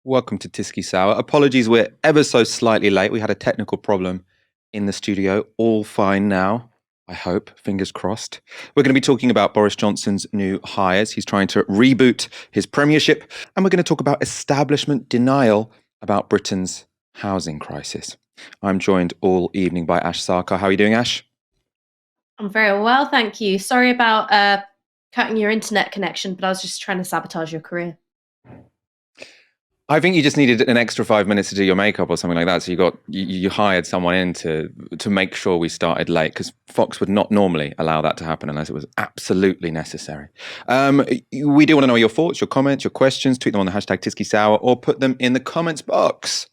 Welcome to Tisky Sour. Apologies, we're ever so slightly late. We had a technical problem in the studio. All fine now, I hope. Fingers crossed. We're going to be talking about Boris Johnson's new hires. He's trying to reboot his premiership. And we're going to talk about establishment denial about Britain's housing crisis. I'm joined all evening by Ash Sarkar. How are you doing, Ash? I'm very well, thank you. Sorry about cutting your internet connection, but I was just trying to sabotage your career. I think you just needed an extra 5 minutes to do your makeup or something like that. So you hired someone in to make sure we started late, because Fox would not normally allow that to happen unless it was absolutely necessary. We do want to know your thoughts, your comments, your questions. Tweet them on the hashtag TiskySour or put them in the comments box.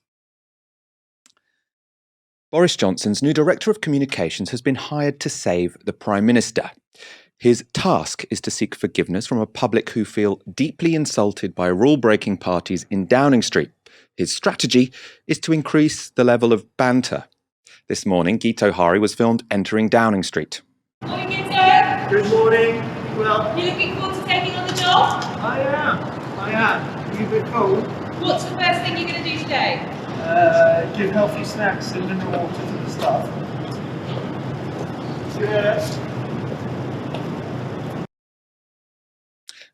Boris Johnson's new Director of Communications has been hired to save the Prime Minister. His task is to seek forgiveness from a public who feel deeply insulted by rule-breaking parties in Downing Street. His strategy is to increase the level of banter. This morning, Geet O'Hari was filmed entering Downing Street. Morning, Gito. Good morning. Well, You looking forward to taking on the job? I am. Are you a bit cold? What's the first thing you're going to do today? Give healthy snacks and mineral water to the staff. Cheers.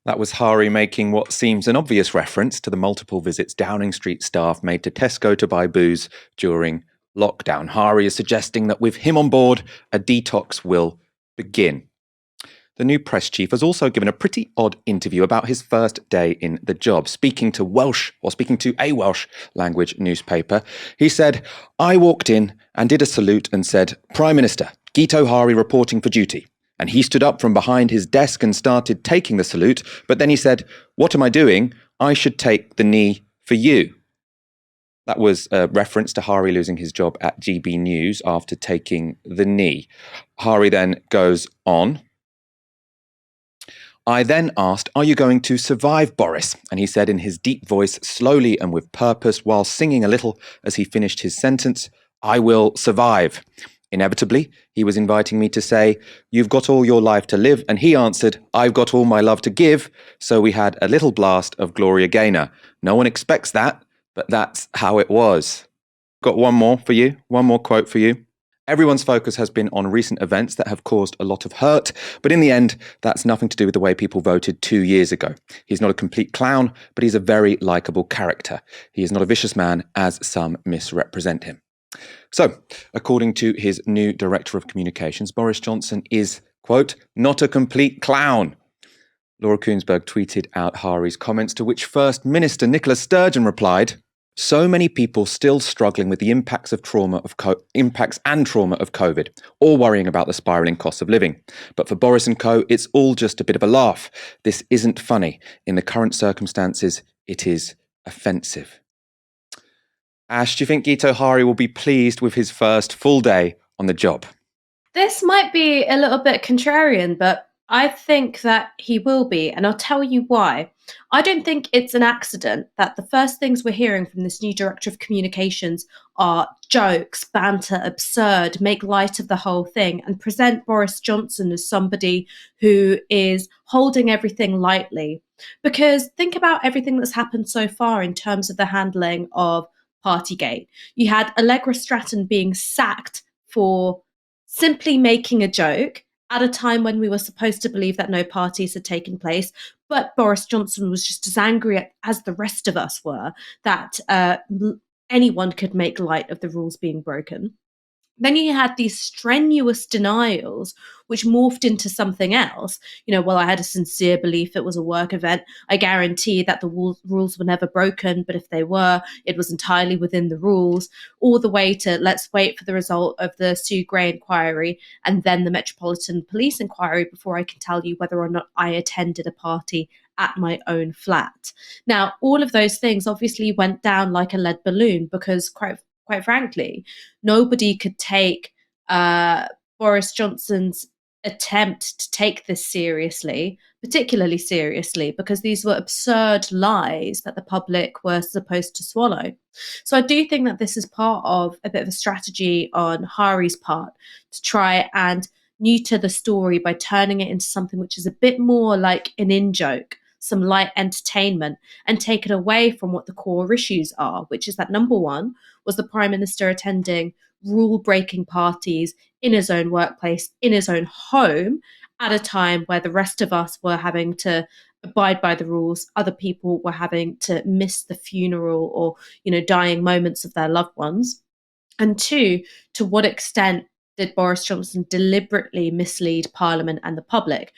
That was Hari making what seems an obvious reference to the multiple visits Downing Street staff made to Tesco to buy booze during lockdown. Hari is suggesting that with him on board, a detox will begin. The new press chief has also given a pretty odd interview about his first day in the job. Speaking to a Welsh language newspaper, he said, "I walked in and did a salute and said, 'Prime Minister, Geet O'Hari reporting for duty.' And he stood up from behind his desk and started taking the salute. But then he said, 'What am I doing? I should take the knee for you.'" That was a reference to Hari losing his job at GB News after taking the knee. Hari then goes on. "I then asked, 'Are you going to survive, Boris?' And he said in his deep voice, slowly and with purpose, while singing a little as he finished his sentence, 'I will survive.' Inevitably, he was inviting me to say, 'You've got all your life to live.' And he answered, 'I've got all my love to give.' So we had a little blast of Gloria Gaynor. No one expects that, but that's how it was." Got one more for you, one more quote for you. "Everyone's focus has been on recent events that have caused a lot of hurt, but in the end, that's nothing to do with the way people voted 2 years ago. He's not a complete clown, but he's a very likeable character. He is not a vicious man, as some misrepresent him." So, according to his new Director of Communications, Boris Johnson is, quote, "not a complete clown." Laura Kuenssberg tweeted out Hari's comments, to which First Minister Nicola Sturgeon replied, "So many people still struggling with the impacts and trauma of COVID, or worrying about the spiralling costs of living. But for Boris and co, it's all just a bit of a laugh. This isn't funny. In the current circumstances, it is offensive." Ash, do you think Geet O'Hari will be pleased with his first full day on the job? This might be a little bit contrarian, but I think that he will be, and I'll tell you why. I don't think it's an accident that the first things we're hearing from this new Director of Communications are jokes, banter, absurd, make light of the whole thing, and present Boris Johnson as somebody who is holding everything lightly. Because think about everything that's happened so far in terms of the handling of Partygate. You had Allegra Stratton being sacked for simply making a joke at a time when we were supposed to believe that no parties had taken place. But Boris Johnson was just as angry as the rest of us were that anyone could make light of the rules being broken. Then you had these strenuous denials, which morphed into something else. Well, I had a sincere belief it was a work event. I guarantee that the rules were never broken, but if they were, it was entirely within the rules, all the way to let's wait for the result of the Sue Gray inquiry and then the Metropolitan Police inquiry before I can tell you whether or not I attended a party at my own flat. Now, all of those things obviously went down like a lead balloon because, quite frankly, nobody could take Boris Johnson's attempt to take this seriously, particularly seriously, because these were absurd lies that the public were supposed to swallow. So I do think that this is part of a bit of a strategy on Hari's part to try and neuter the story by turning it into something which is a bit more like an in-joke. some light entertainment and taken away from what the core issues are, which is that number one was the Prime Minister attending rule-breaking parties in his own workplace, in his own home, at a time where the rest of us were having to abide by the rules. Other people were having to miss the funeral or, dying moments of their loved ones. And two, to what extent did Boris Johnson deliberately mislead Parliament and the public?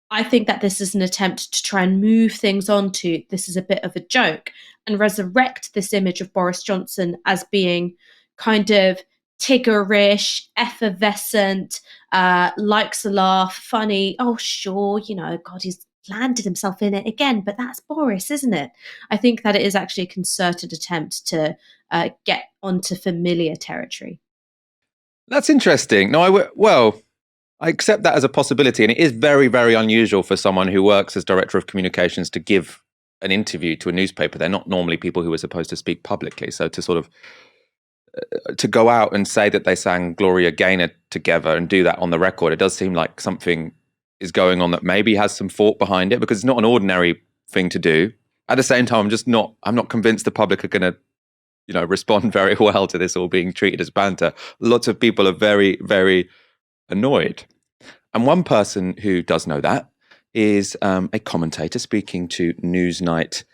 I think that this is an attempt to try and move things on to this is a bit of a joke and resurrect this image of Boris Johnson as being kind of Tiggerish, effervescent, likes a laugh, funny. Oh, sure, God, he's landed himself in it again, but that's Boris, isn't it? I think that it is actually a concerted attempt to get onto familiar territory. That's interesting. No, I accept that as a possibility, and it is very, very unusual for someone who works as Director of Communications to give an interview to a newspaper. They're not normally people who are supposed to speak publicly, so to sort of to go out and say that they sang Gloria Gaynor together and do that on the record, it does seem like something is going on that maybe has some thought behind it, because it's not an ordinary thing to do. At the same time, I'm not convinced the public are going to, respond very well to this all being treated as banter. Lots of people are very, very annoyed. And one person who does know that is a commentator speaking to Newsnight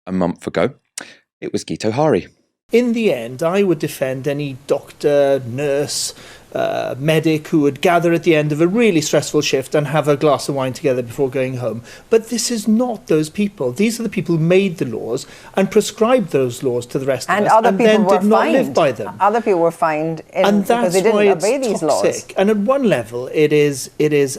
a month ago. It was Gito Hari. In the end, I would defend any doctor, nurse, medic who would gather at the end of a really stressful shift and have a glass of wine together before going home. But this is not those people. These are the people who made the laws and prescribed those laws to the rest of us, and then did not live by them. Other people were fined because they didn't obey these laws. And at one level, it is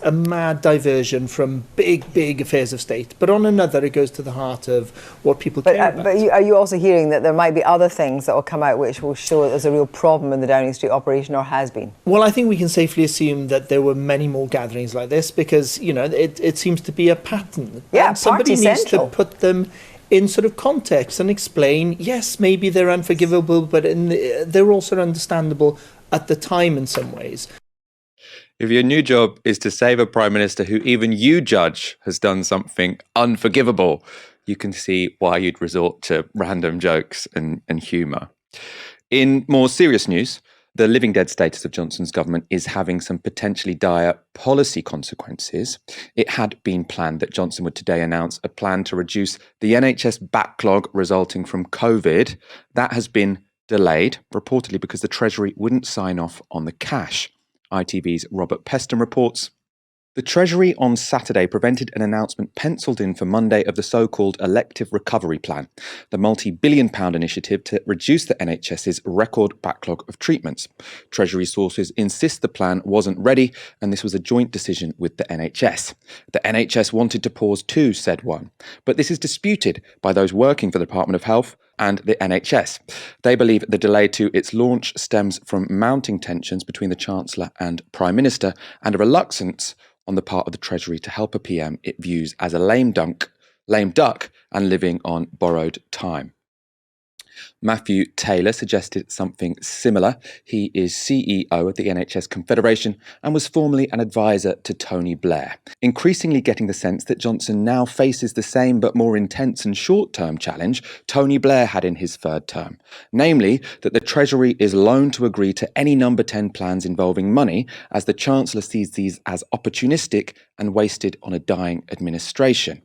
a mad diversion from big affairs of state. But on another, it goes to the heart of what people care about. But are you also hearing that there might be other things that will come out which will show that there's a real problem in the Downing Street operation, or has been? Well, I think we can safely assume that there were many more gatherings like this, because, it seems to be a pattern. Yeah, and somebody needs to put them in sort of context and explain, yes, maybe they're unforgivable, but they're also understandable at the time in some ways. If your new job is to save a Prime Minister who even you judge has done something unforgivable, you can see why you'd resort to random jokes and humour. In more serious news, the living dead status of Johnson's government is having some potentially dire policy consequences. It had been planned that Johnson would today announce a plan to reduce the NHS backlog resulting from COVID. That has been delayed, reportedly because the Treasury wouldn't sign off on the cash. ITV's Robert Peston reports. The Treasury on Saturday prevented an announcement penciled in for Monday of the so-called elective recovery plan, the multi-billion-pound initiative to reduce the NHS's record backlog of treatments. Treasury sources insist the plan wasn't ready, and this was a joint decision with the NHS. The NHS wanted to pause too, said one, but this is disputed by those working for the Department of Health and the NHS. They believe the delay to its launch stems from mounting tensions between the Chancellor and Prime Minister and a reluctance on the part of the Treasury to help a PM it views as a lame duck and living on borrowed time. Matthew Taylor suggested something similar. He is CEO of the NHS Confederation and was formerly an advisor to Tony Blair, increasingly getting the sense that Johnson now faces the same but more intense and short-term challenge Tony Blair had in his third term, namely that the Treasury is loath to agree to any number 10 plans involving money, as the Chancellor sees these as opportunistic and wasted on a dying administration.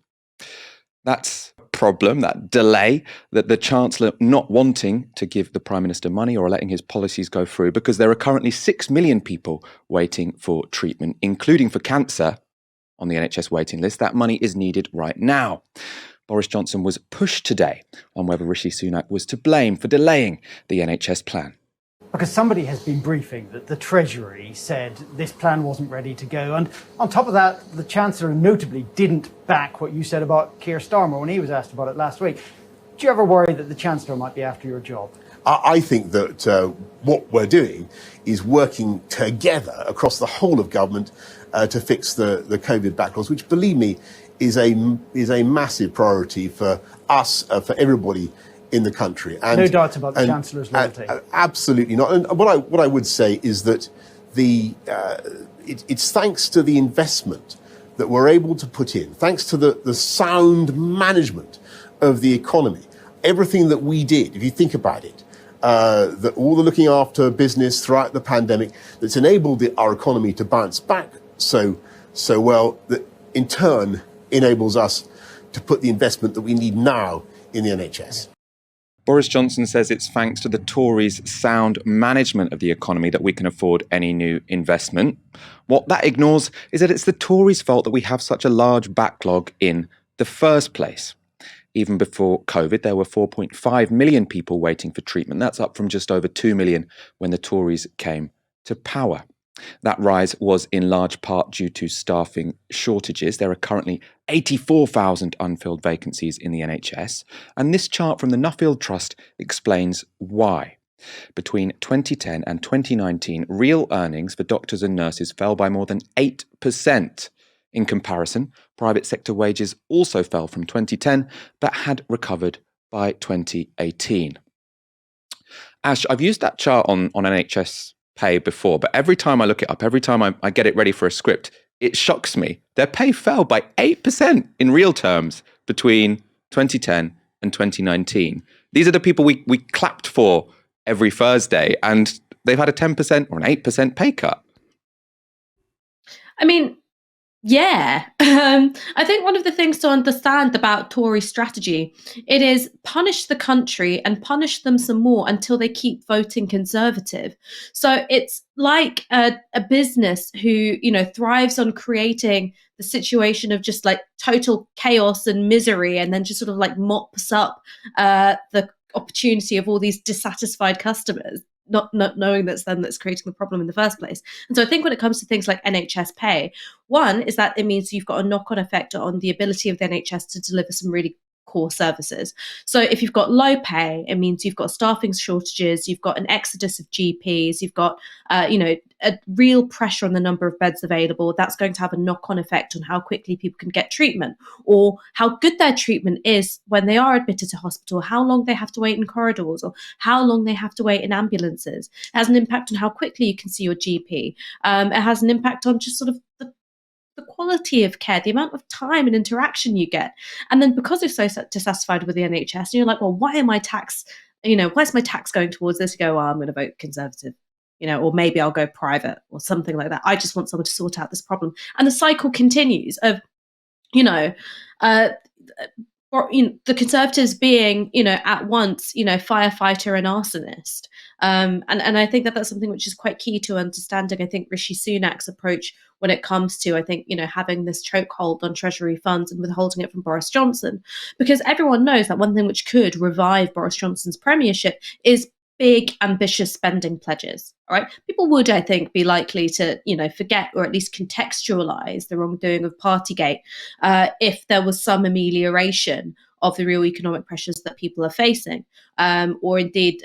That's problem, that delay, that the Chancellor not wanting to give the Prime Minister money or letting his policies go through, because there are currently 6 million people waiting for treatment, including for cancer, on the NHS waiting list. That money is needed right now. Boris Johnson was pushed today on whether Rishi Sunak was to blame for delaying the NHS plan. Because somebody has been briefing that the Treasury said this plan wasn't ready to go. And on top of that, the Chancellor notably didn't back what you said about Keir Starmer when he was asked about it last week. Do you ever worry that the Chancellor might be after your job? I think that what we're doing is working together across the whole of government to fix the COVID backlogs, which, believe me, is a massive priority for us, for everybody in the country. And, no doubt about the Chancellor's loyalty. Absolutely not. And what I would say is that it's thanks to the investment that we're able to put in, thanks to the sound management of the economy, everything that we did, if you think about it, all the looking after business throughout the pandemic, that's enabled our economy to bounce back so well, that in turn enables us to put the investment that we need now in the NHS. Boris Johnson says it's thanks to the Tories' sound management of the economy that we can afford any new investment. What that ignores is that it's the Tories' fault that we have such a large backlog in the first place. Even before COVID, there were 4.5 million people waiting for treatment. That's up from just over 2 million when the Tories came to power. That rise was in large part due to staffing shortages. There are currently 84,000 unfilled vacancies in the NHS, and this chart from the Nuffield Trust explains why. Between 2010 and 2019, real earnings for doctors and nurses fell by more than 8%. In comparison, private sector wages also fell from 2010, but had recovered by 2018. Ash, I've used that chart on NHS pay before, but every time I look it up, every time I get it ready for a script, it shocks me. Their pay fell by 8% in real terms between 2010 and 2019. These are the people we clapped for every Thursday, and they've had a 10% or an 8% pay cut. I mean, yeah. I think one of the things to understand about Tory strategy, it is punish the country and punish them some more until they keep voting Conservative. So it's like a business who, thrives on creating the situation of just like total chaos and misery, and then just sort of like mops up the opportunity of all these dissatisfied customers, not knowing that's them that's creating the problem in the first place. And so I think when it comes to things like NHS pay, one is that it means you've got a knock-on effect on the ability of the NHS to deliver some really core services. So if you've got low pay, it means you've got staffing shortages, you've got an exodus of GPs, you've got a real pressure on the number of beds available. That's going to have a knock-on effect on how quickly people can get treatment, or how good their treatment is when they are admitted to hospital, how long they have to wait in corridors, or how long they have to wait in ambulances. It has an impact on how quickly you can see your GP. It has an impact on just sort of the quality of care, the amount of time and interaction you get. And then because you're so dissatisfied with the NHS, and you're like, well, why is my tax going towards this? You go, well, I'm going to vote Conservative, or maybe I'll go private or something like that. I just want someone to sort out this problem. And the cycle continues of, the Conservatives being, at once, firefighter and arsonist. And I think that that's something which is quite key to understanding, I think, Rishi Sunak's approach when it comes to, I think, having this chokehold on Treasury funds and withholding it from Boris Johnson. Because everyone knows that one thing which could revive Boris Johnson's premiership is big, ambitious spending pledges. All right. People would, I think, be likely to, forget or at least contextualize the wrongdoing of Partygate if there was some amelioration of the real economic pressures that people are facing, or indeed,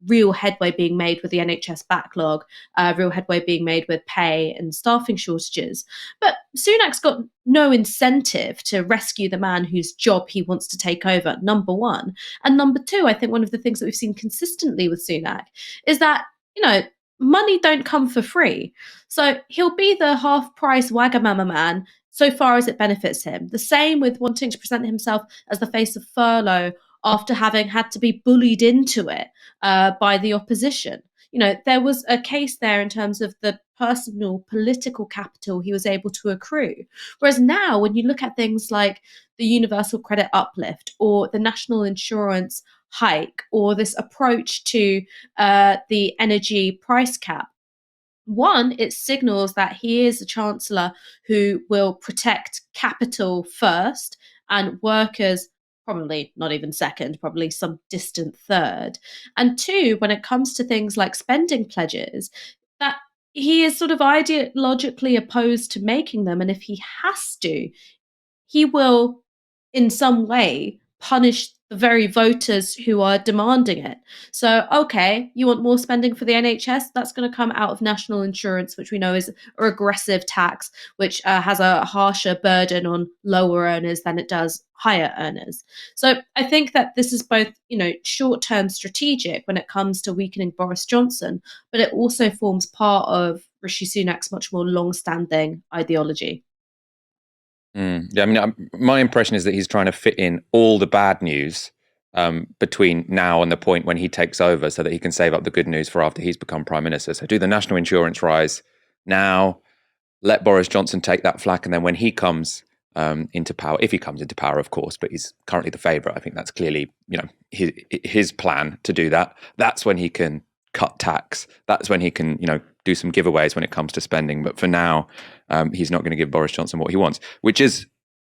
real headway being made with the NHS backlog, real headway being made with pay and staffing shortages. But Sunak's got no incentive to rescue the man whose job he wants to take over, number one. And number two, I think one of the things that we've seen consistently with Sunak is that, money don't come for free. So he'll be the half-price Wagamama man so far as it benefits him. The same with wanting to present himself as the face of furlough after having had to be bullied into it by the opposition. There was a case there in terms of the personal political capital he was able to accrue. Whereas now, when you look at things like the universal credit uplift or the national insurance hike or this approach to the energy price cap, one, it signals that he is a chancellor who will protect capital first and workers probably not even second, probably some distant third. And two, when it comes to things like spending pledges, that he is sort of ideologically opposed to making them. And if he has to, he will in some way punish the very voters who are demanding it. So, okay, you want more spending for the NHS? That's going to come out of national insurance, which we know is a regressive tax, which has a harsher burden on lower earners than it does higher earners. So I think that this is both, short-term strategic when it comes to weakening Boris Johnson, but it also forms part of Rishi Sunak's much more long-standing ideology. Yeah, I mean, my impression is that he's trying to fit in all the bad news between now and the point when he takes over so that he can save up the good news for after he's become Prime Minister. So do the national insurance rise now, let Boris Johnson take that flak, and then when he comes into power, if he comes into power, of course, but he's currently the favourite. I think that's clearly, his plan to do that. That's when he can cut tax. That's when he can, do some giveaways when it comes to spending. But for now, he's not going to give Boris Johnson what he wants, which is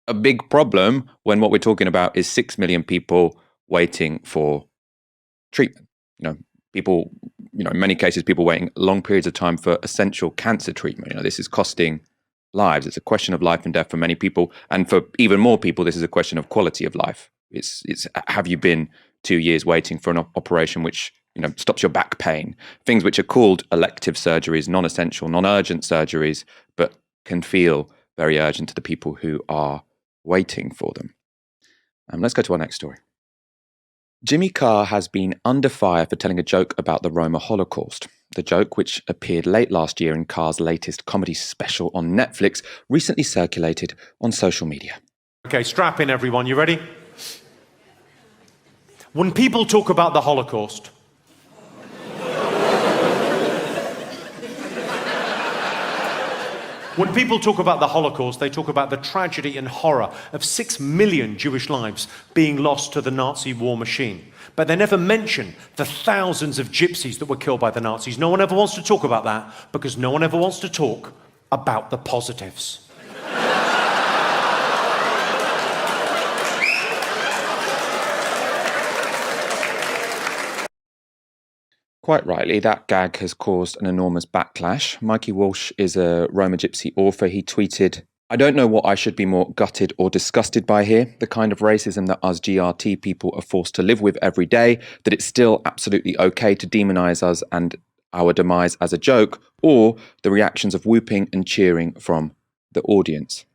a big problem when what we're talking about is 6 million people waiting for treatment. People, in many cases, people waiting long periods of time for essential cancer treatment. This is costing lives. It's a question of life and death for many people. And for even more people, this is a question of quality of life. It's have you been 2 years waiting for an operation which, stops your back pain? Things which are called elective surgeries, non-essential, non-urgent surgeries, but can feel very urgent to the people who are waiting for them. Let's go to our next story. Jimmy Carr has been under fire for telling a joke about the Roma Holocaust. The joke, which appeared late last year in Carr's latest comedy special on Netflix, recently circulated on social media. Okay, strap in everyone, you ready? When people talk about the Holocaust, they talk about the tragedy and horror of 6 million Jewish lives being lost to the Nazi war machine. But they never mention the thousands of gypsies that were killed by the Nazis. No one ever wants to talk about that because no one ever wants to talk about the positives. Quite rightly, that gag has caused an enormous backlash. Mikey Walsh is a Roma Gypsy author. He tweeted, "I don't know what I should be more gutted or disgusted by here. The kind of racism that us GRT people are forced to live with every day, that it's still absolutely okay to demonise us and our demise as a joke, or the reactions of whooping and cheering from the audience."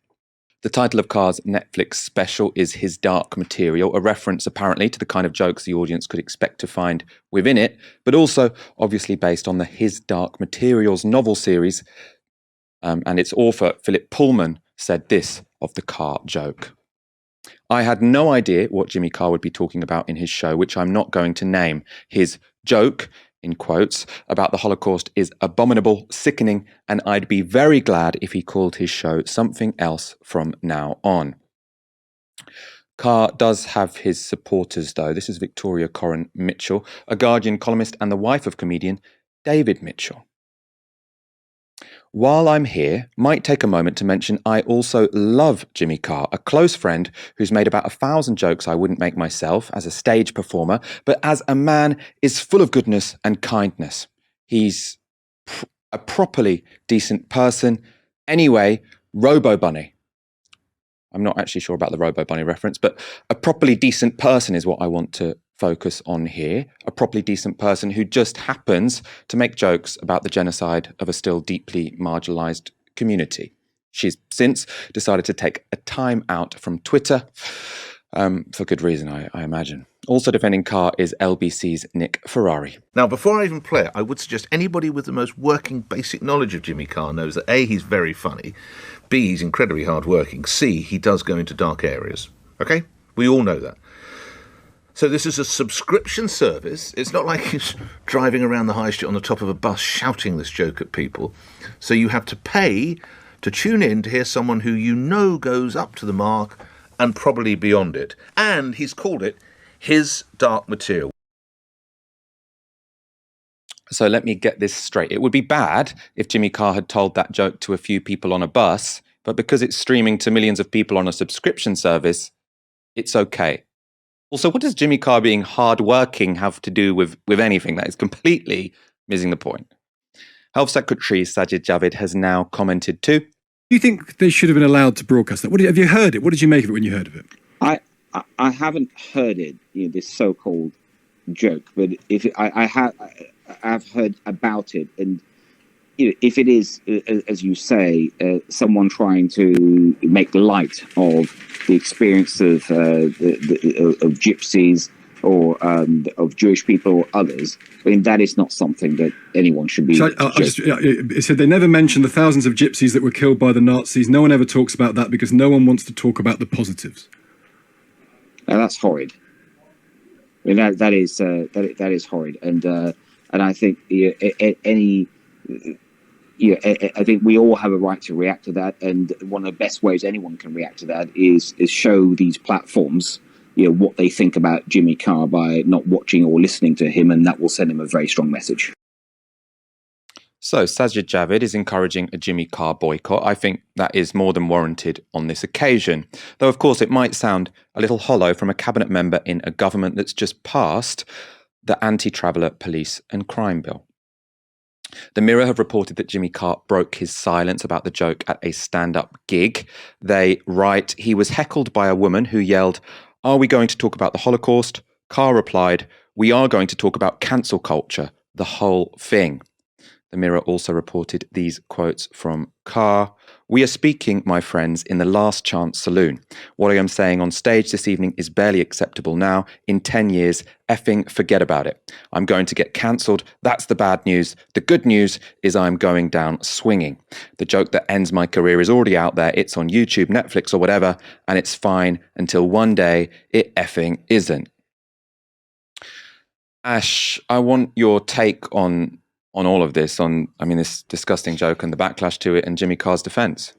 The title of Carr's Netflix special is His Dark Material, a reference apparently to the kind of jokes the audience could expect to find within it, but also obviously based on the His Dark Materials novel series. And its author, Philip Pullman, said this of the Carr joke. "I had no idea what Jimmy Carr would be talking about in his show, which I'm not going to name. His joke, in quotes, about the Holocaust is abominable, sickening, and I'd be very glad if he called his show something else from now on." Carr does have his supporters, though. This is Victoria Corrin Mitchell, a Guardian columnist and the wife of comedian David Mitchell. "While I'm here, might take a moment to mention I also love Jimmy Carr, a close friend who's made about 1,000 jokes I wouldn't make myself as a stage performer, but as a man is full of goodness and kindness. He's a properly decent person. Anyway, Robo Bunny." I'm not actually sure about the Robo Bunny reference, but a properly decent person is what I want to focus on here. A properly decent person who just happens to make jokes about the genocide of a still deeply marginalised community. She's since decided to take a time out from Twitter, for good reason, I imagine. Also defending Carr is LBC's Nick Ferrari. Now, before I even play it, I would suggest anybody with the most working basic knowledge of Jimmy Carr knows that A, he's very funny, B, he's incredibly hardworking, C, he does go into dark areas. Okay? We all know that. So this is a subscription service. It's not like he's driving around the high street on the top of a bus shouting this joke at people. So you have to pay to tune in to hear someone who you know goes up to the mark and probably beyond it. And he's called it His Dark Material. So let me get this straight. It would be bad if Jimmy Carr had told that joke to a few people on a bus, but because it's streaming to millions of people on a subscription service, it's okay. Also, what does Jimmy Carr being hardworking have to do with anything? That is completely missing the point. Health Secretary Sajid Javid has now commented too. Do you think they should have been allowed to broadcast that? Have you heard it? What did you make of it when you heard of it? I haven't heard it, this so-called joke, but I have heard about it, and if it is, as you say, someone trying to make light of the experience of gypsies or of Jewish people or others. I mean, that is not something that anyone should be. It said they never mentioned the thousands of gypsies that were killed by the Nazis. No one ever talks about that because no one wants to talk about the positives. Now, that's horrid. I mean, that is horrid, and I think I think we all have a right to react to that, and one of the best ways anyone can react to that is show these platforms what they think about Jimmy Carr by not watching or listening to him, and that will send him a very strong message. So Sajid Javid is encouraging a Jimmy Carr boycott. I think that is more than warranted on this occasion. Though, of course, it might sound a little hollow from a cabinet member in a government that's just passed the Anti-Traveller Police and Crime Bill. The Mirror have reported that Jimmy Carr broke his silence about the joke at a stand-up gig. They write, he was heckled by a woman who yelled, "Are we going to talk about the Holocaust?" Carr replied, "We are going to talk about cancel culture, the whole thing." The Mirror also reported these quotes from Carr. "We are speaking, my friends, in the last chance saloon. What I am saying on stage this evening is barely acceptable now. In 10 years, effing forget about it. I'm going to get cancelled. That's the bad news. The good news is I'm going down swinging. The joke that ends my career is already out there. It's on YouTube, Netflix, or whatever, and it's fine until one day it effing isn't." Ash, I want your take on all of this, this disgusting joke and the backlash to it and Jimmy Carr's defense.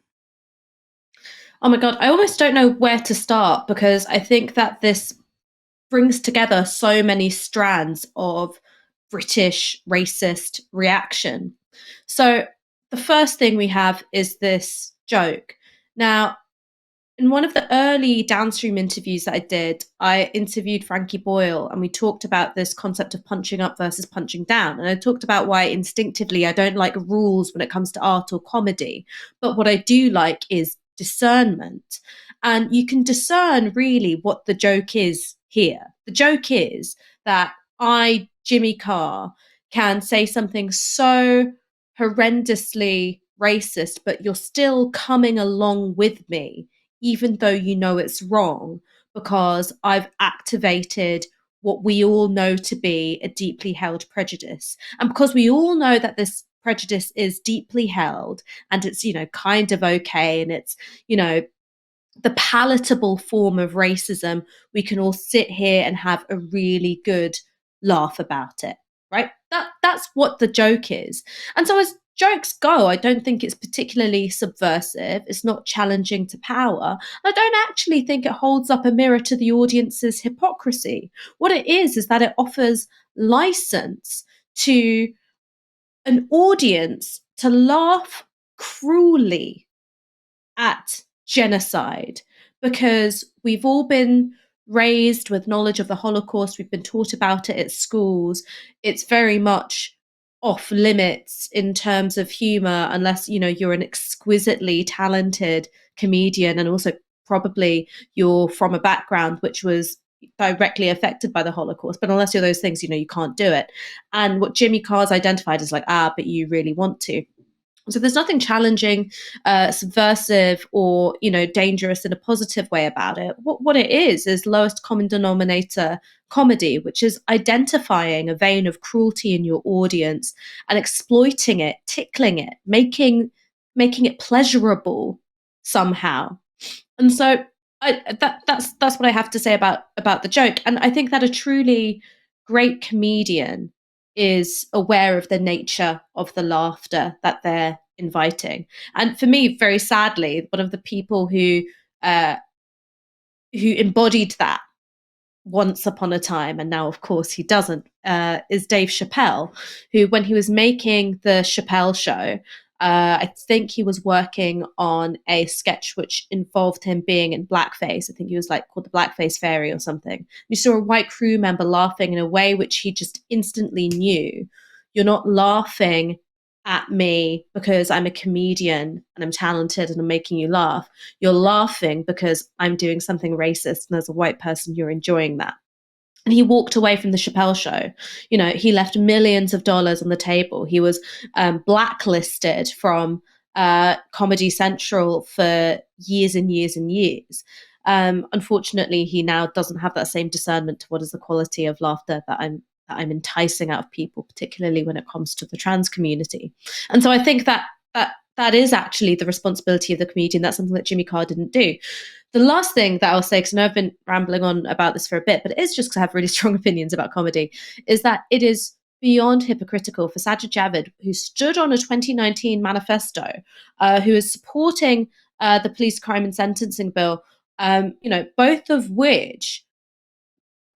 Oh my God, I almost don't know where to start, because I think that this brings together so many strands of British racist reaction. So the first thing we have is this joke. Now, in one of the early Downstream interviews that I did, I interviewed Frankie Boyle, and we talked about this concept of punching up versus punching down. And I talked about why instinctively I don't like rules when it comes to art or comedy. But what I do like is discernment. And you can discern really what the joke is here. The joke is that I, Jimmy Carr, can say something so horrendously racist, but you're still coming along with me, even though you know it's wrong, because I've activated what we all know to be a deeply held prejudice. And because we all know that this prejudice is deeply held and it's, kind of okay, and it's, the palatable form of racism, we can all sit here and have a really good laugh about it, right? That's what the joke is. And so as jokes go, I don't think it's particularly subversive. It's not challenging to power. I don't actually think it holds up a mirror to the audience's hypocrisy. What it is that it offers license to an audience to laugh cruelly at genocide, because we've all been raised with knowledge of the Holocaust. We've been taught about it at schools. It's very much off limits in terms of humor, unless you're an exquisitely talented comedian, and also probably you're from a background which was directly affected by the Holocaust. But unless you're those things, you can't do it. And what Jimmy Carr's identified is like, but you really want to. So there's nothing challenging, subversive, or dangerous in a positive way about it. What it is lowest common denominator comedy, which is identifying a vein of cruelty in your audience and exploiting it, tickling it, making it pleasurable somehow. And so that's what I have to say about the joke. And I think that a truly great comedian is aware of the nature of the laughter that they're inviting. And for me, very sadly, one of the people who embodied that once upon a time, and now of course he doesn't, is Dave Chappelle, who, when he was making the Chappelle Show, I think he was working on a sketch which involved him being in blackface. I think he was called the Blackface Fairy or something. You saw a white crew member laughing in a way which he just instantly knew. You're not laughing at me because I'm a comedian and I'm talented and I'm making you laugh. You're laughing because I'm doing something racist, and as a white person, you're enjoying that. And he walked away from the Chappelle Show. He left millions of dollars on the table. He was blacklisted from Comedy Central for years and years and years. Unfortunately, he now doesn't have that same discernment to what is the quality of laughter that I'm enticing out of people, particularly when it comes to the trans community. And so I think that is actually the responsibility of the comedian. That's something that Jimmy Carr didn't do. The last thing that I'll say, because I know I've been rambling on about this for a bit, but it is just because I have really strong opinions about comedy, is that it is beyond hypocritical for Sajid Javid, who stood on a 2019 manifesto, who is supporting the police crime and sentencing bill, both of which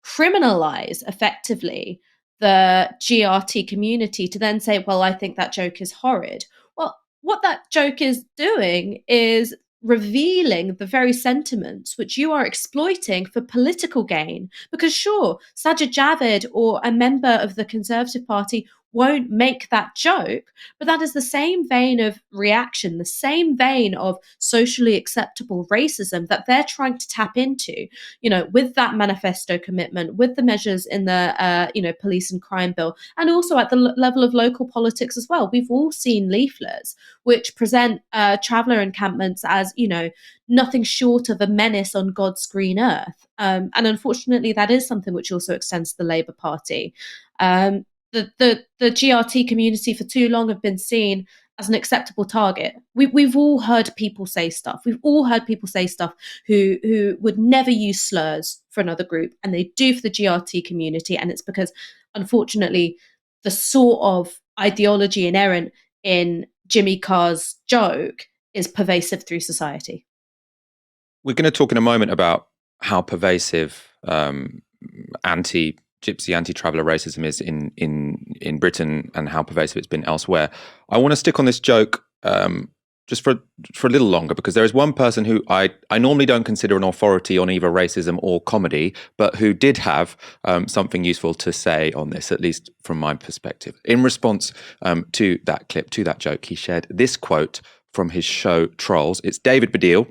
criminalize effectively the GRT community, to then say, well, I think that joke is horrid. Well, what that joke is doing is revealing the very sentiments which you are exploiting for political gain. Because sure, Sajid Javid or a member of the Conservative Party won't make that joke, but that is the same vein of reaction, the same vein of socially acceptable racism that they're trying to tap into, with that manifesto commitment, with the measures in the, police and crime bill, and also at the level of local politics as well. We've all seen leaflets which present traveller encampments as, nothing short of a menace on God's green earth. And unfortunately, that is something which also extends to the Labour Party. The GRT community for too long have been seen as an acceptable target. We've all heard people say stuff. We've all heard people say stuff who would never use slurs for another group, and they do for the GRT community. And it's because, unfortunately, the sort of ideology inherent in Jimmy Carr's joke is pervasive through society. We're going to talk in a moment about how pervasive anti-Gypsy, anti-traveller racism is in Britain, and how pervasive it's been elsewhere. I want to stick on this joke just for a little longer, because there is one person who I normally don't consider an authority on either racism or comedy, but who did have something useful to say on this, at least from my perspective. In response to that clip, to that joke, he shared this quote from his show Trolls. It's David Baddiel,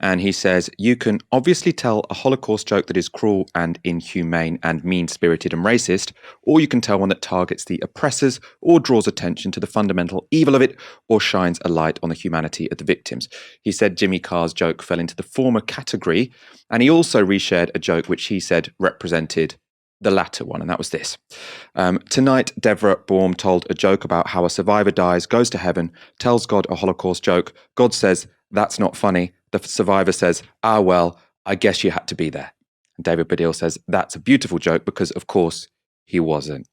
and he says, "You can obviously tell a Holocaust joke that is cruel and inhumane and mean-spirited and racist, or you can tell one that targets the oppressors or draws attention to the fundamental evil of it, or shines a light on the humanity of the victims." He said Jimmy Carr's joke fell into the former category, and he also reshared a joke which he said represented the latter one, and that was this. Tonight, Deborah Baum told a joke about how a survivor dies, goes to heaven, tells God a Holocaust joke. God says, "That's not funny." The survivor says, "Ah, well, I guess you had to be there." And David Baddiel says, "That's a beautiful joke," because, of course, he wasn't.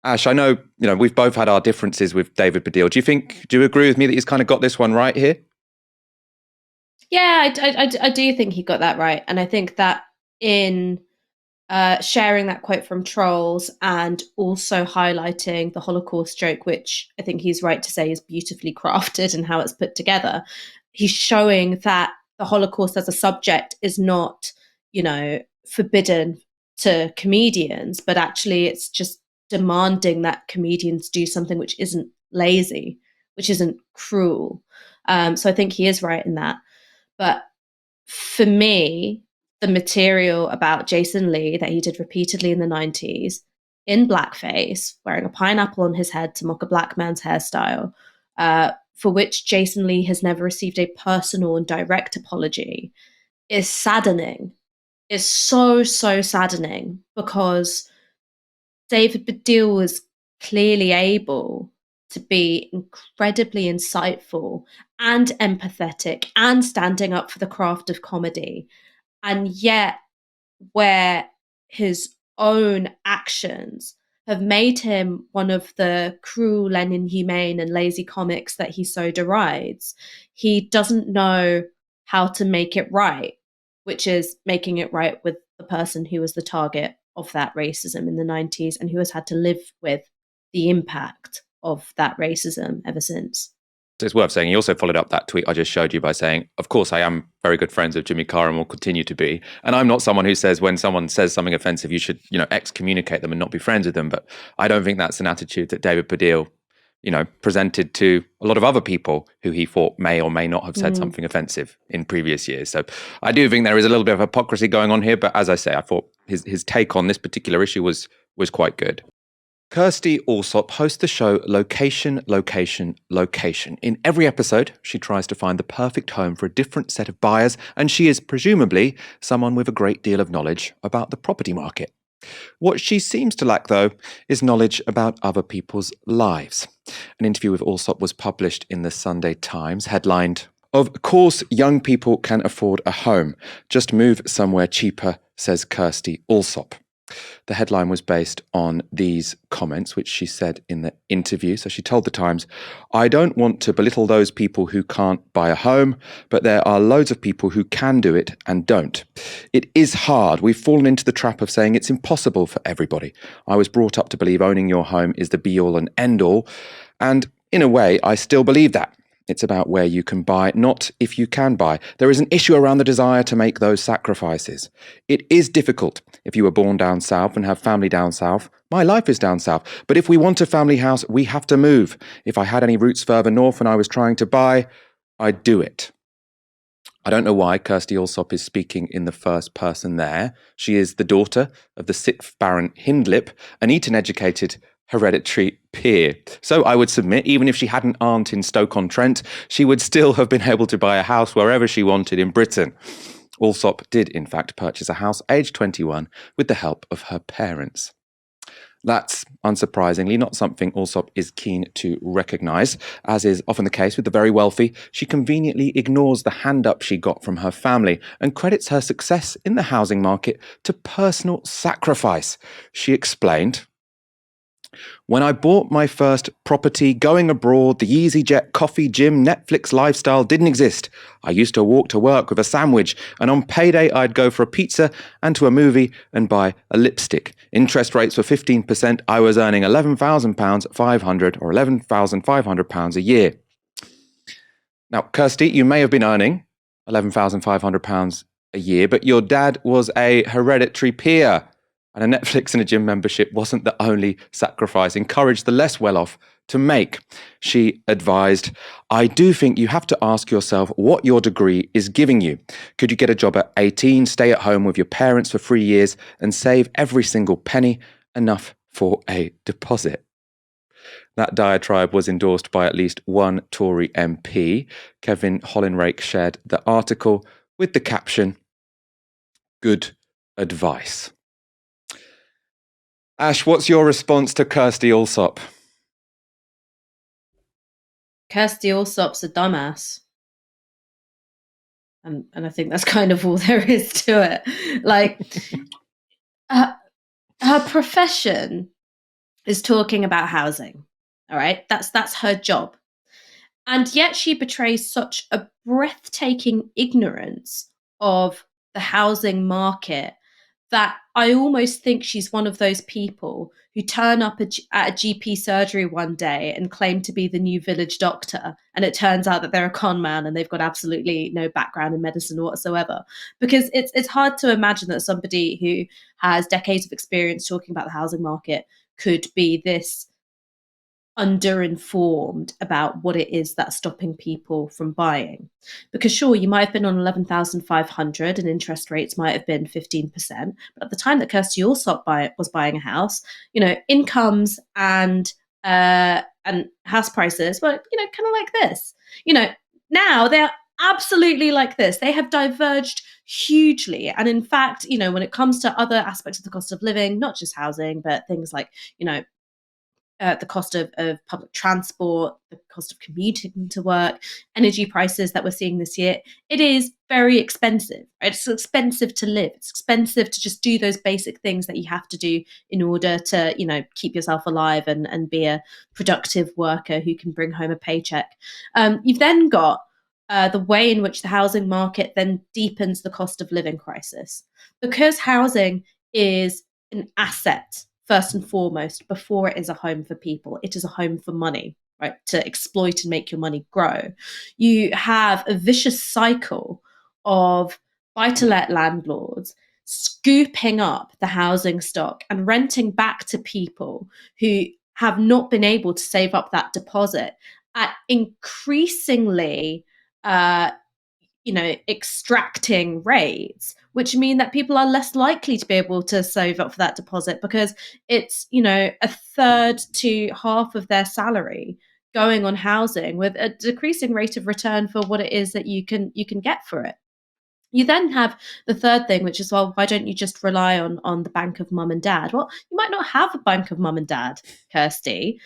Ash, I know, we've both had our differences with David Baddiel. Do you agree with me that he's kind of got this one right here? Yeah, I do think he got that right. And I think that in sharing that quote from Trolls and also highlighting the Holocaust joke, which I think he's right to say is beautifully crafted and how it's put together, he's showing that the Holocaust as a subject is not, forbidden to comedians, but actually it's just demanding that comedians do something which isn't lazy, which isn't cruel. So I think he is right in that. But for me, the material about Jason Lee that he did repeatedly in the 90s in blackface, wearing a pineapple on his head to mock a black man's hairstyle, for which Jason Lee has never received a personal and direct apology, is saddening. Is so saddening, because David Baddiel was clearly able to be incredibly insightful and empathetic and standing up for the craft of comedy. And yet, where his own actions have made him one of the cruel and inhumane and lazy comics that he so derides, he doesn't know how to make it right, which is making it right with the person who was the target of that racism in the 90s and who has had to live with the impact of that racism ever since. So it's worth saying he also followed up that tweet I just showed you by saying, "Of course, I am very good friends with Jimmy Carr and will continue to be. And I'm not someone who says when someone says something offensive, you should, excommunicate them and not be friends with them. But I don't think that's an attitude that David Baddiel, presented to a lot of other people who he thought may or may not have said something offensive in previous years. So I do think there is a little bit of hypocrisy going on here. But as I say, I thought his take on this particular issue was quite good. Kirstie Allsopp hosts the show Location, Location, Location. In every episode, she tries to find the perfect home for a different set of buyers, and she is presumably someone with a great deal of knowledge about the property market. What she seems to lack, though, is knowledge about other people's lives. An interview with Allsopp was published in the Sunday Times, headlined, "Of course, young people can afford a home. Just move somewhere cheaper," says Kirstie Allsopp. The headline was based on these comments, which she said in the interview. So she told the Times, "I don't want to belittle those people who can't buy a home, but there are loads of people who can do it and don't. It is hard. We've fallen into the trap of saying it's impossible for everybody. I was brought up to believe owning your home is the be-all and end-all. And in a way, I still believe that. It's about where you can buy, not if you can buy. There is an issue around the desire to make those sacrifices. It is difficult if you were born down south and have family down south. My life is down south. But if we want a family house, we have to move. If I had any roots further north and I was trying to buy, I'd do it." I don't know why Kirstie Allsopp is speaking in the first person there. She is the daughter of the 6th Baron Hindlip, an Eton-educated hereditary peer. So I would submit, even if she had an aunt in Stoke-on-Trent, she would still have been able to buy a house wherever she wanted in Britain. Allsopp did, in fact, purchase a house aged 21 with the help of her parents. That's, unsurprisingly, not something Allsopp is keen to recognise. As is often the case with the very wealthy, she conveniently ignores the hand-up she got from her family and credits her success in the housing market to personal sacrifice. She explained, "When I bought my first property, going abroad, the EasyJet, coffee, gym, Netflix lifestyle didn't exist. I used to walk to work with a sandwich, and on payday I'd go for a pizza and to a movie and buy a lipstick. Interest rates were 15%. I was earning £11,500 or £11,500 a year." Now, Kirstie, you may have been earning £11,500 a year, but your dad was a hereditary peer. And a Netflix and a gym membership wasn't the only sacrifice encouraged the less well-off to make. She advised, "I do think you have to ask yourself what your degree is giving you. Could you get a job at 18, stay at home with your parents for 3 years and save every single penny, enough for a deposit?" That diatribe was endorsed by at least one Tory MP. Kevin Hollinrake shared the article with the caption, "Good advice." Ash, what's your response to Kirstie Allsopp? Kirstie Allsopp's a dumbass. And I think that's kind of all there is to it. Like, her profession is talking about housing. All right, that's her job. And yet she betrays such a breathtaking ignorance of the housing market that I almost think she's one of those people who turn up at a GP surgery one day and claim to be the new village doctor, and it turns out that they're a con man and they've got absolutely no background in medicine whatsoever. Because it's hard to imagine that somebody who has decades of experience talking about the housing market could be this underinformed about what it is that's stopping people from buying. Because sure, you might have been on 11,500 and interest rates might have been 15%, but at the time that Kirstie Allsopp was buying a house, incomes and house prices were, kind of like this. Now they're absolutely like this. They have diverged hugely. And in fact, when it comes to other aspects of the cost of living, not just housing, but things like, the cost of public transport, the cost of commuting to work, energy prices that we're seeing this year, it is very expensive. Right? It's expensive to live. It's expensive to just do those basic things that you have to do in order to, keep yourself alive and be a productive worker who can bring home a paycheck. You've then got the way in which the housing market then deepens the cost of living crisis. Because housing is an asset first and foremost, before it is a home for people, it is a home for money, right? To exploit and make your money grow. You have a vicious cycle of buy-to-let landlords scooping up the housing stock and renting back to people who have not been able to save up that deposit at increasingly extracting rates, which mean that people are less likely to be able to save up for that deposit because it's, a third to half of their salary going on housing with a decreasing rate of return for what it is that you can get for it. You then have the third thing, which is, well, why don't you just rely on the bank of mum and dad? Well, you might not have a bank of mum and dad, Kirstie.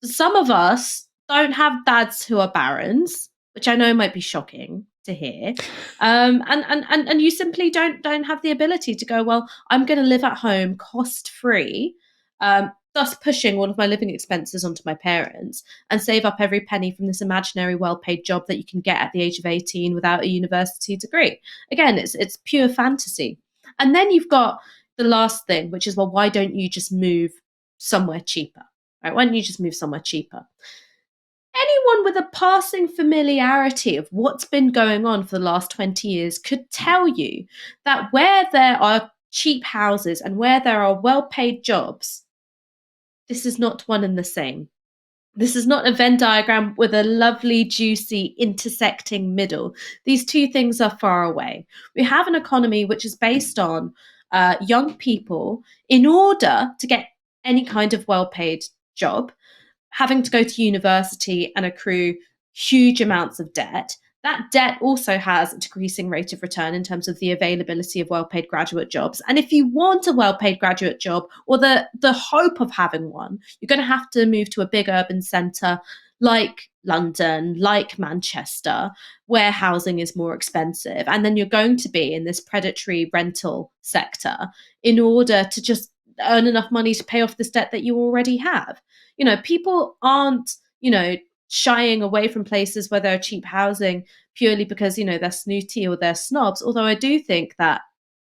Some of us don't have dads who are barons, which I know might be shocking to hear. And you simply don't have the ability to go, well, I'm going to live at home cost free, thus pushing all of my living expenses onto my parents and save up every penny from this imaginary well-paid job that you can get at the age of 18 without a university degree. Again, it's pure fantasy. And then you've got the last thing, which is, well, why don't you just move somewhere cheaper? Right? Why don't you just move somewhere cheaper? Anyone with a passing familiarity of what's been going on for the last 20 years could tell you that where there are cheap houses and where there are well-paid jobs, this is not one and the same. This is not a Venn diagram with a lovely, juicy, intersecting middle. These two things are far away. We have an economy which is based on young people, in order to get any kind of well-paid job, having to go to university and accrue huge amounts of debt. That debt also has a decreasing rate of return in terms of the availability of well-paid graduate jobs. And if you want a well-paid graduate job or the hope of having one, you're going to have to move to a big urban centre like London, like Manchester, where housing is more expensive. And then you're going to be in this predatory rental sector in order to just earn enough money to pay off this debt that you already have. People aren't, shying away from places where there are cheap housing purely because, they're snooty or they're snobs. Although I do think that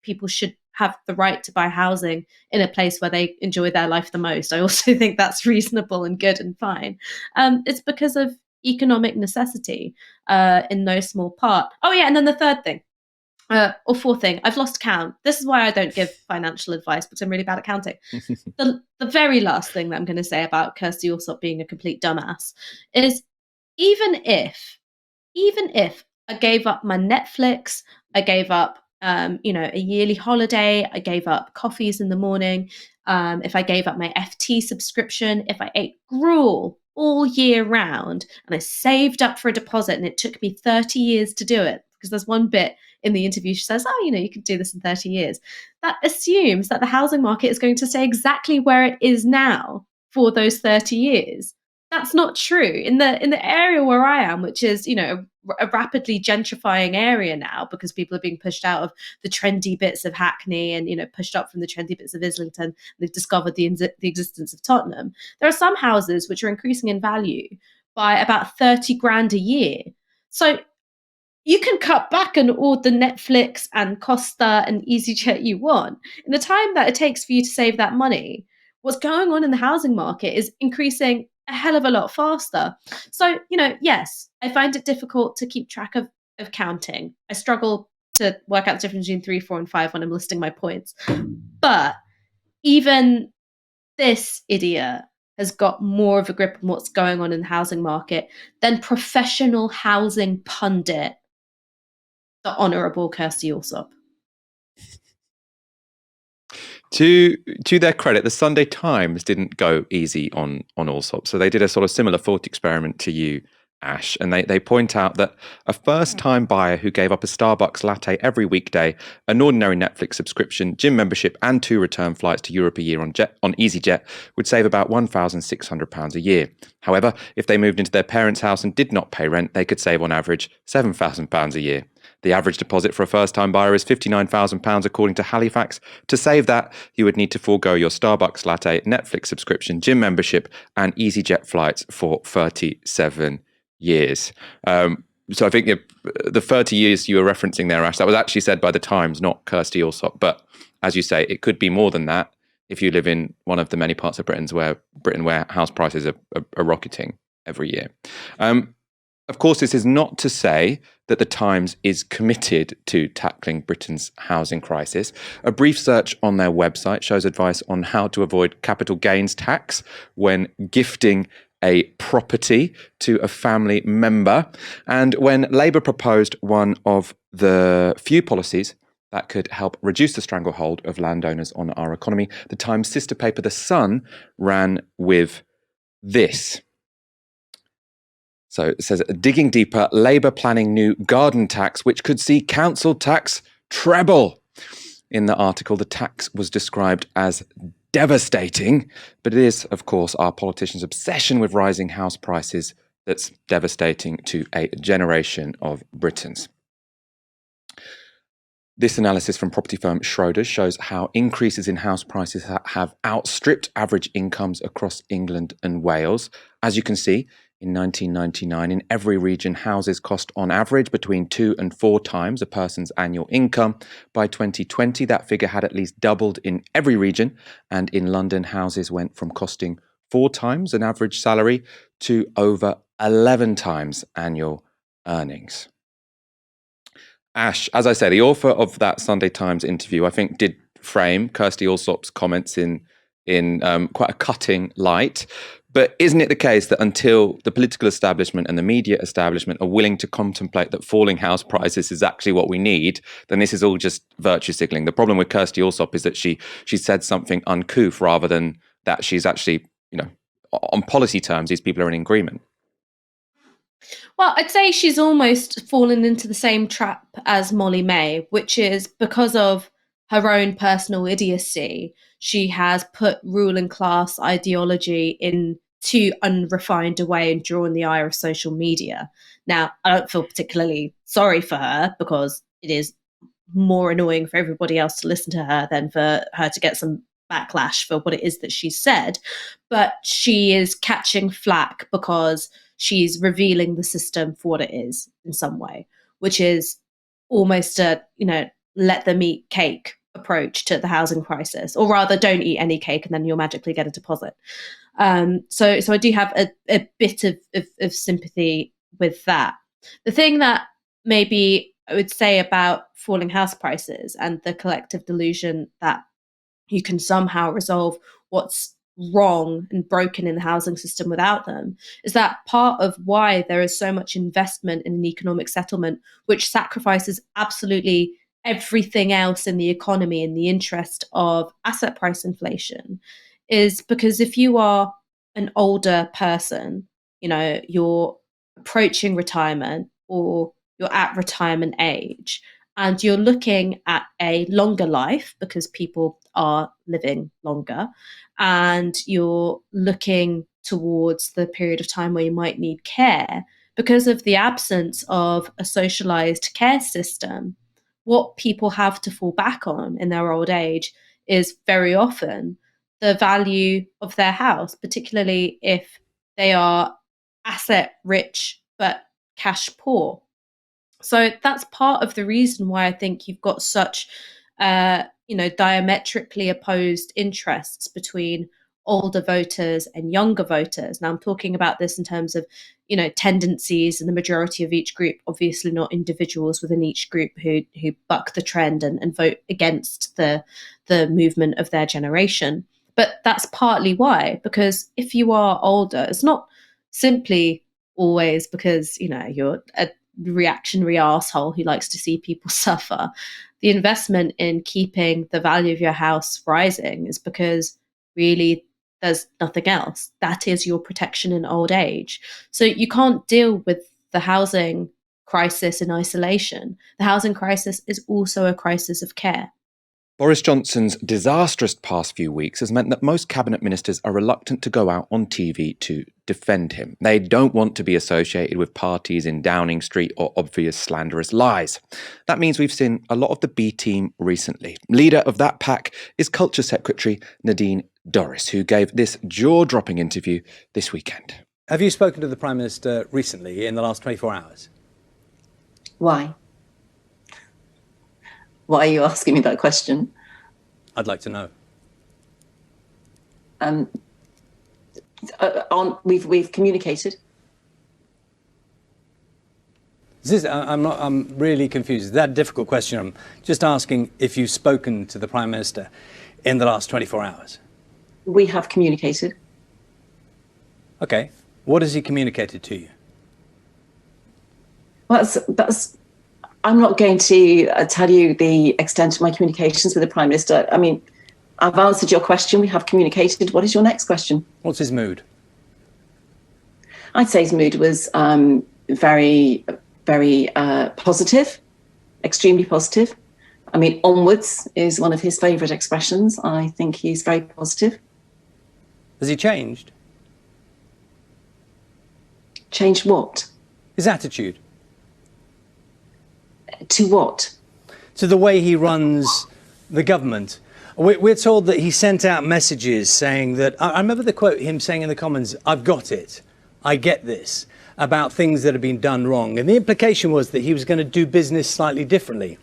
people should have the right to buy housing in a place where they enjoy their life the most. I also think that's reasonable and good and fine. It's because of economic necessity in no small part. Oh yeah, and then the third thing. Or fourth thing, I've lost count. This is why I don't give financial advice because I'm really bad at counting. The very last thing that I'm going to say about Kirstie Allsopp being a complete dumbass is even if I gave up my Netflix, I gave up a yearly holiday, I gave up coffees in the morning, if I gave up my FT subscription, if I ate gruel all year round and I saved up for a deposit and it took me 30 years to do it, because there's one bit in the interview she says, you can do this in 30 years. That assumes that the housing market is going to stay exactly where it is now for those 30 years. That's not true. In the area where I am, which is, a rapidly gentrifying area now because people are being pushed out of the trendy bits of Hackney and, pushed up from the trendy bits of Islington. They've discovered the existence of Tottenham. There are some houses which are increasing in value by about 30 grand a year. So you can cut back on all the Netflix and Costa and EasyJet you want. In the time that it takes for you to save that money, what's going on in the housing market is increasing a hell of a lot faster. So, yes, I find it difficult to keep track of counting. I struggle to work out the difference between 3, 4, and 5 when I'm listing my points. But even this idiot has got more of a grip on what's going on in the housing market than professional housing pundit, the Honourable Kirstie Allsopp. To their credit, the Sunday Times didn't go easy on Allsopp. So they did a sort of similar thought experiment to you, Ash, and they point out that a first-time buyer who gave up a Starbucks latte every weekday, an ordinary Netflix subscription, gym membership, and 2 return flights to Europe a year on EasyJet would save about £1,600 a year. However, if they moved into their parents' house and did not pay rent, they could save on average £7,000 a year. The average deposit for a first-time buyer is £59,000 according to Halifax. To save that, you would need to forego your Starbucks latte, Netflix subscription, gym membership, and EasyJet flights for 37 years. So I think the 30 years you were referencing there, Ash, that was actually said by the Times, not Kirstie Allsopp. But as you say, it could be more than that if you live in one of the many parts of Britain where house prices are rocketing every year. Of course, this is not to say that the Times is committed to tackling Britain's housing crisis. A brief search on their website shows advice on how to avoid capital gains tax when gifting a property to a family member. And when Labour proposed one of the few policies that could help reduce the stranglehold of landowners on our economy, the Times sister paper, The Sun, ran with this. So it says, digging deeper, Labour planning new garden tax, which could see council tax treble. In the article, the tax was described as devastating, but it is, of course, our politicians' obsession with rising house prices that's devastating to a generation of Britons. This analysis from property firm Schroders shows how increases in house prices have outstripped average incomes across England and Wales. As you can see, in 1999, in every region, houses cost on average between 2 and 4 times a person's annual income. By 2020, that figure had at least doubled in every region. And in London, houses went from costing 4 times an average salary to over 11 times annual earnings. Ash, as I say, the author of that Sunday Times interview, I think, did frame Kirstie Allsopp's comments in quite a cutting light. But isn't it the case that until the political establishment and the media establishment are willing to contemplate that falling house prices is actually what we need, then this is all just virtue signaling? The problem with Kirstie Allsopp is that she said something uncouth rather than that she's actually, on policy terms, these people are in agreement. Well, I'd say she's almost fallen into the same trap as Molly May, which is because of her own personal idiocy. She has put ruling class ideology in too unrefined a way and drawn the ire of social media. Now, I don't feel particularly sorry for her because it is more annoying for everybody else to listen to her than for her to get some backlash for what it is that she said. But she is catching flack because she's revealing the system for what it is in some way, which is almost a, let them eat cake approach to the housing crisis, or rather don't eat any cake and then you'll magically get a deposit. So I do have a bit of sympathy with that. The thing that maybe I would say about falling house prices and the collective delusion that you can somehow resolve what's wrong and broken in the housing system without them is that part of why there is so much investment in an economic settlement, which sacrifices absolutely everything else in the economy in the interest of asset price inflation, is because if you are an older person, you're approaching retirement or you're at retirement age, and you're looking at a longer life because people are living longer, and you're looking towards the period of time where you might need care because of the absence of a socialized care system. What people have to fall back on in their old age is very often the value of their house, particularly if they are asset rich but cash poor. So that's part of the reason why I think you've got such, diametrically opposed interests between older voters and younger voters. Now, I'm talking about this in terms of, tendencies in the majority of each group, obviously not individuals within each group who buck the trend and vote against the movement of their generation. But that's partly why, because if you are older, it's not simply always because, you're a reactionary asshole who likes to see people suffer. The investment in keeping the value of your house rising is because really there's nothing else. That is your protection in old age. So you can't deal with the housing crisis in isolation. The housing crisis is also a crisis of care. Boris Johnson's disastrous past few weeks has meant that most cabinet ministers are reluctant to go out on TV to defend him. They don't want to be associated with parties in Downing Street or obvious slanderous lies. That means we've seen a lot of the B team recently. Leader of that pack is Culture Secretary Nadine Dorries, who gave this jaw-dropping interview this weekend. Have you spoken to the Prime Minister recently in the last 24 hours? Why? Why are you asking me that question? I'd like to know. We've communicated. I'm really confused. Is that a difficult question? I'm just asking if you've spoken to the Prime Minister in the last 24 hours. We have communicated. Okay. What has he communicated to you? Well, I'm not going to tell you the extent of my communications with the Prime Minister. I mean, I've answered your question. We have communicated. What is your next question? What's his mood? I'd say his mood was very, very positive, extremely positive. I mean, onwards is one of his favourite expressions. I think he's very positive. Has he changed? Changed what? His attitude. To what? To the way he runs the government. We're told that he sent out messages saying that, I remember the quote, him saying in the Commons, "I've got it, I get this," about things that have been done wrong. And the implication was that he was going to do business slightly differently.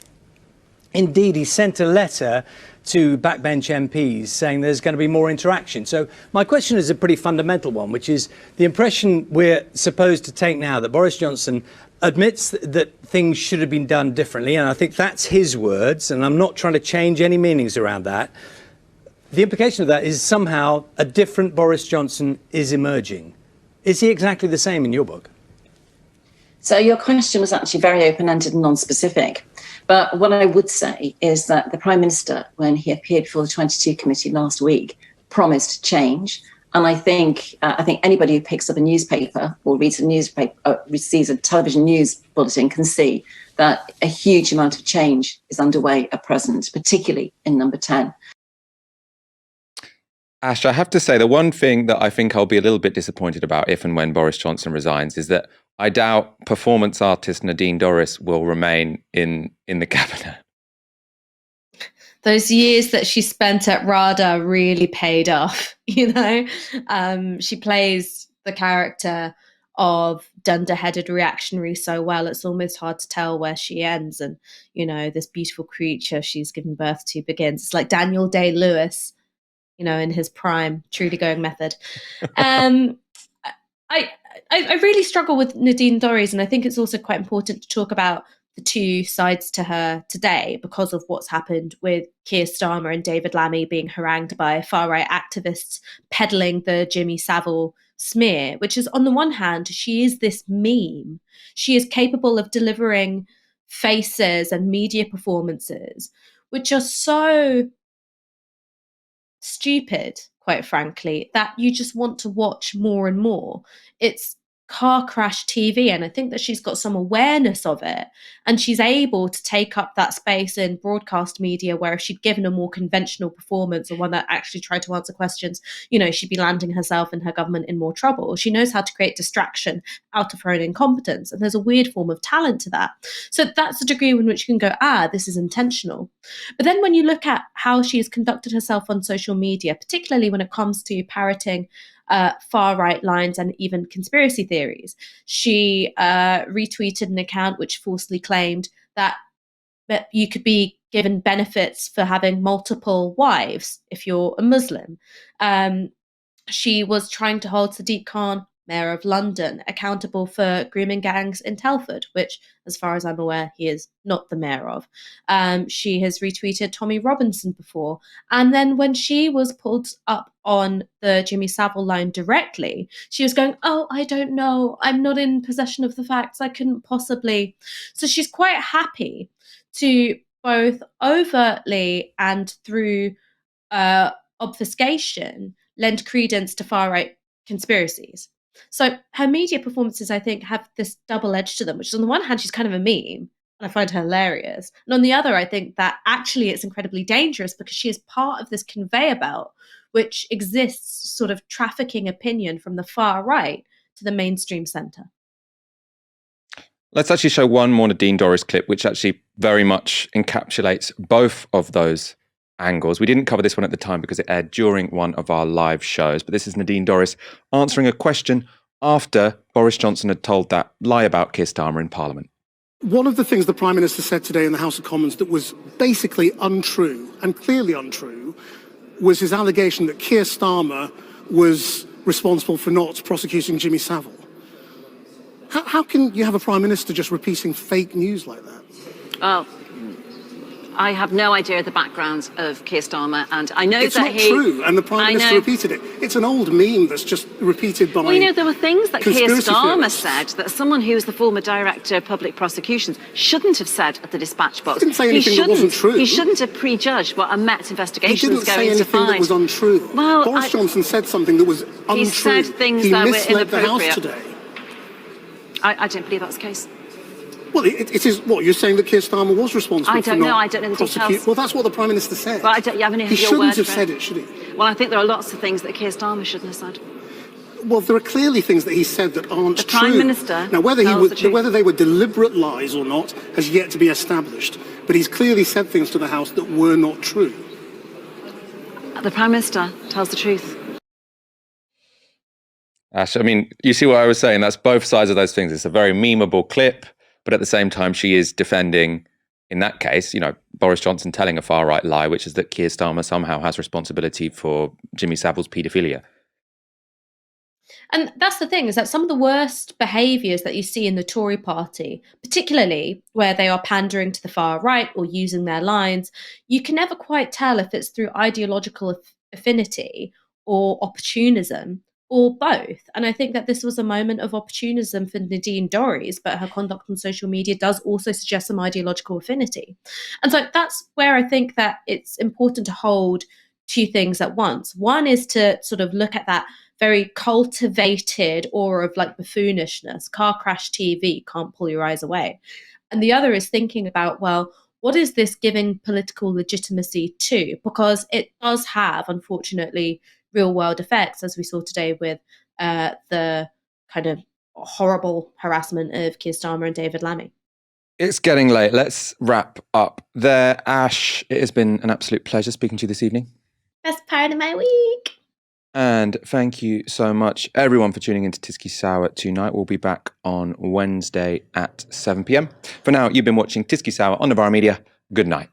Indeed, he sent a letter to backbench MPs saying there's going to be more interaction. So my question is a pretty fundamental one, which is the impression we're supposed to take now that Boris Johnson admits that things should have been done differently, and I think that's his words, and I'm not trying to change any meanings around that. The implication of that is somehow a different Boris Johnson is emerging. Is he exactly the same in your book? So your question was actually very open-ended and non-specific. But what I would say is that the Prime Minister, when he appeared before the 22 committee last week, promised change. And I think anybody who picks up a newspaper or reads a newspaper, sees a television news bulletin can see that a huge amount of change is underway at present, particularly in number 10. Ash, I have to say, the one thing that I think I'll be a little bit disappointed about if and when Boris Johnson resigns is that I doubt performance artist Nadine Dorries will remain in the cabinet. Those years that she spent at RADA really paid off, you know? She plays the character of dunder-headed reactionary so well, it's almost hard to tell where she ends. And, you know, this beautiful creature she's given birth to begins. It's like Daniel Day-Lewis, you know, in his prime, truly going method. I really struggle with Nadine Dorries, and I think it's also quite important to talk about the two sides to her today because of what's happened with Keir Starmer and David Lammy being harangued by far-right activists peddling the Jimmy Savile smear, which is, on the one hand, she is this meme. She is capable of delivering faces and media performances which are so stupid, quite frankly, that you just want to watch more and more. It's car crash TV, and I think that she's got some awareness of it, and she's able to take up that space in broadcast media where if she'd given a more conventional performance or one that actually tried to answer questions, you know, she'd be landing herself and her government in more trouble. She knows how to create distraction out of her own incompetence, and there's a weird form of talent to that. So that's the degree in which you can go, this is intentional. But then when you look at how she has conducted herself on social media, particularly when it comes to parroting far-right lines and even conspiracy theories. She retweeted an account which falsely claimed that you could be given benefits for having multiple wives if you're a Muslim. She was trying to hold Sadiq Khan, Mayor of London, accountable for grooming gangs in Telford, which, as far as I'm aware, he is not the mayor of. She has retweeted Tommy Robinson before. And then when she was pulled up on the Jimmy Savile line directly, she was going, I don't know. I'm not in possession of the facts. I couldn't possibly. So she's quite happy to both overtly and through obfuscation lend credence to far-right conspiracies. So her media performances, I think, have this double edge to them, which is on the one hand, she's kind of a meme, and I find her hilarious. And on the other, I think that actually it's incredibly dangerous because she is part of this conveyor belt, which exists sort of trafficking opinion from the far right to the mainstream centre. Let's actually show one more Nadine Dorries clip, which actually very much encapsulates both of those angles. We didn't cover this one at the time because it aired during one of our live shows, but this is Nadine Dorries answering a question after Boris Johnson had told that lie about Keir Starmer in Parliament. One of the things the Prime Minister said today in the House of Commons that was basically untrue, and clearly untrue, was his allegation that Keir Starmer was responsible for not prosecuting Jimmy Savile. How can you have a Prime Minister just repeating fake news like that? I have no idea the background of Keir Starmer, and I know it's that not true, and the Prime Minister know. repeated it. It's an old meme that's just repeated by. Well, you know, there were things that Keir conspiracy Starmer theorists. said that someone who was the former Director of Public Prosecutions shouldn't have said at the dispatch box. He didn't say anything that wasn't true. He shouldn't have prejudged what a Met investigation He was didn't going say to anything find. that was untrue. Well, Boris Johnson said something that was untrue. He said things he that were misled the House inappropriate. today. I don't believe that's the case. Well, it is what you're saying that Keir Starmer was responsible. I don't for know. not I don't know the details. Well, that's what the Prime Minister said. Well, you haven't heard He your shouldn't word have for said it, should he? Well, I think there are lots of things that Keir Starmer shouldn't have said. Well, there are clearly things that he said that aren't The true. Prime Minister Now, whether tells the truth. whether they were deliberate lies or not has yet to be established. But he's clearly said things to the House that were not true. The Prime Minister tells the truth. Ash, I mean, you see what I was saying? That's both sides of those things. It's a very memeable clip, but at the same time, she is defending, in that case, you know, Boris Johnson telling a far-right lie, which is that Keir Starmer somehow has responsibility for Jimmy Savile's paedophilia. And that's the thing, is that some of the worst behaviours that you see in the Tory party, particularly where they are pandering to the far right or using their lines, you can never quite tell if it's through ideological affinity or opportunism or both. And I think that this was a moment of opportunism for Nadine Dorries, but her conduct on social media does also suggest some ideological affinity. And so that's where I think that it's important to hold two things at once. One is to sort of look at that very cultivated aura of like buffoonishness, car crash TV, can't pull your eyes away. And the other is thinking about, well, what is this giving political legitimacy to? Because it does have, unfortunately, real world effects, as we saw today with the kind of horrible harassment of Keir Starmer and David Lammy. It's getting late. Let's wrap up there. Ash, it has been an absolute pleasure speaking to you this evening. Best part of my week. And thank you so much, everyone, for tuning into Tisky Sour tonight. We'll be back on Wednesday at 7 p.m. For now, you've been watching Tisky Sour on Novara Media. Good night.